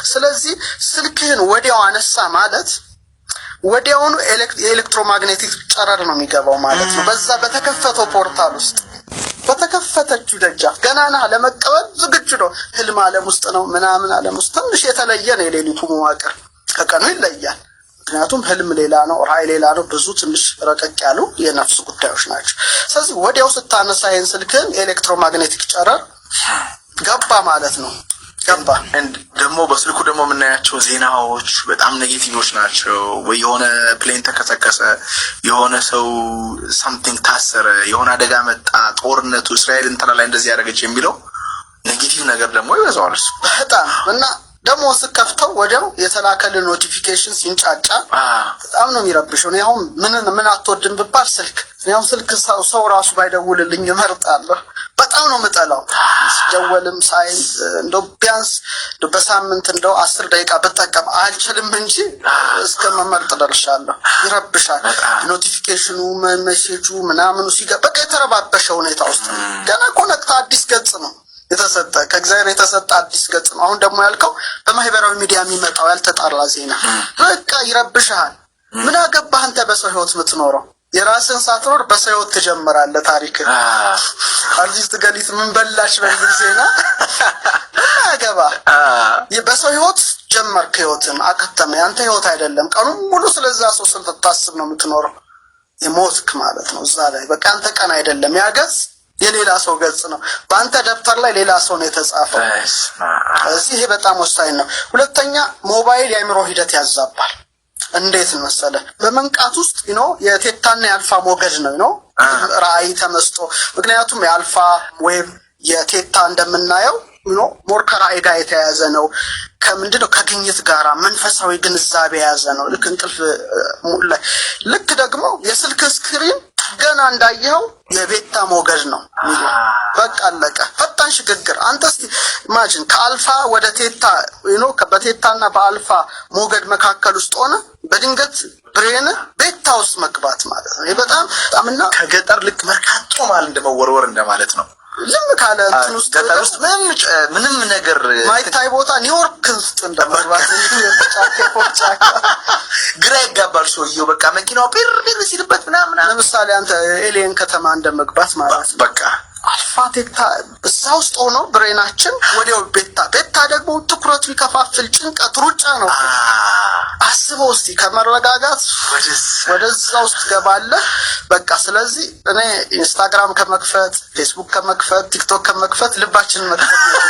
ስለዚህ ስልክህን ወዲያው አነሳ ማለት ወዲያውኑ የኤሌክትሮማግኔቲክ ጨረር ነው የሚገባው ማለት ነው። በዛ በተከፈተው ፖርታል ውስጥ በተከፈተችው ደጃፍ ገናና ለመቀበል ዝግጁ ነው። ህልም ዓለም ውስጥ ነው ምናምን ዓለም ውስጥ ትንሽ የተለየ ነው የሌሊቱ መዋቅር ከቀኑ ይለያል። ምክንያቱም ህልም ሌላ ነው፣ ራእይ ሌላ ነው። ብዙ ትንሽ ረቀቅ ያሉ የነፍስ ጉዳዮች ናቸው። ስለዚህ ወዲያው ስታነሳ ይሄን ስልክን ኤሌክትሮማግኔቲክ ጨረር ገባ ማለት ነው። ገባ ደግሞ በስልኩ ደግሞ የምናያቸው ዜናዎች በጣም ኔጌቲቮች ናቸው። ወይ የሆነ ፕሌን ተከሰከሰ፣ የሆነ ሰው ሳምቲንግ ታሰረ፣ የሆነ አደጋ መጣ፣ ጦርነቱ እስራኤል እንትና ላይ እንደዚህ ያደረገች የሚለው ኔጌቲቭ ነገር ደግሞ ይበዛዋል እሱ በጣም እና ደግሞ ስከፍተው ወዲያው የተላከልን ኖቲፊኬሽን ሲንጫጫ በጣም ነው የሚረብሸው። እኔ አሁን ምን አትወድም ብባል ስልክ ሰው ራሱ ባይደውልልኝ እመርጣለሁ። በጣም ነው የምጠላው። ሲደወልም ሳይን እንደው ቢያንስ በሳምንት እንደው 10 ደቂቃ ብጠቀም አልችልም እንጂ እስከመመርጥ ደርሻለሁ። ይረብሻል። ኖቲፊኬሽኑ ሜሴጁ ምናምኑ ሲገባ በቃ የተረባበሸ ሁኔታ ውስጥ ገና ኮኔክት አዲስ ገጽ ነው የተሰጠ ከእግዚአብሔር የተሰጠ አዲስ ገጽ ነው። አሁን ደግሞ ያልከው በማህበራዊ ሚዲያ የሚመጣው ያልተጣራ ዜና በቃ ይረብሻል። ምን አገባህ አንተ በሰው ህይወት የምትኖረው? የራስን ሳትኖር በሰው ህይወት ትጀምራለህ ታሪክ። አርቲስት ገሊት ምን በላሽ በዚህ ዜና አገባ በሰው ህይወት ጀመርክ፣ ህይወትን አከተመ። ያንተ ህይወት አይደለም። ቀኑን ሙሉ ስለዛ ሰው ስታስብ ነው የምትኖረው። የሞትክ ማለት ነው እዛ ላይ በቃ አንተ ቀን አይደለም ያገጽ የሌላ ሰው ገጽ ነው። በአንተ ደብተር ላይ ሌላ ሰው ነው የተጻፈው። እዚህ ይሄ በጣም ወሳኝ ነው። ሁለተኛ ሞባይል የአእምሮ ሂደት ያዛባል። እንዴት መሰለ በመንቃት ውስጥ የቴታና የአልፋ ሞገድ ነው ራእይ ተመስጦ። ምክንያቱም የአልፋ ዌብ የቴታ እንደምናየው ሞር ከራእይ ጋር የተያያዘ ነው። ከምንድነው ከግኝት ጋራ መንፈሳዊ ግንዛቤ የያዘ ነው። ልክ እንቅልፍ ላይ ልክ ደግሞ የስልክ ስክሪን ገና እንዳየኸው የቤታ ሞገድ ነው። በቃ አለቀ። ፈጣን ሽግግር። አንተ እስቲ ኢማጂን ከአልፋ ወደ ቴታ በቴታና በአልፋ ሞገድ መካከል ውስጥ ሆነ በድንገት ብሬን ቤታ ውስጥ መግባት ማለት ነው። ይሄ በጣምና ከገጠር ልክ መርካቶ ማለት እንደመወርወር እንደማለት ነው። ዝም ካለ እንትን ውስጥ ገጠር ውስጥ ምንም ነገር ማይታይ ቦታ ኒውዮርክ ውስጥ እንደመግባት ጫካ ግራ ይጋባል ሰውየው። በቃ መኪናው ፒር ሲልበት ምናምን ለምሳሌ አንተ ኤሊየን ከተማ እንደመግባት ማለት ነው። በቃ አልፋ ቴታ እዛ ውስጥ ሆኖ ብሬናችን ወዲያው ቤታ ደግሞ ትኩረቱ ይከፋፍል። ጭንቀት ሩጫ ነው። አስበው እስቲ ከመረጋጋት ወደዛ ውስጥ ገባለህ። በቃ ስለዚህ እኔ ኢንስታግራም ከመክፈት ፌስቡክ ከመክፈት ቲክቶክ ከመክፈት ልባችንን መክፈት ነው።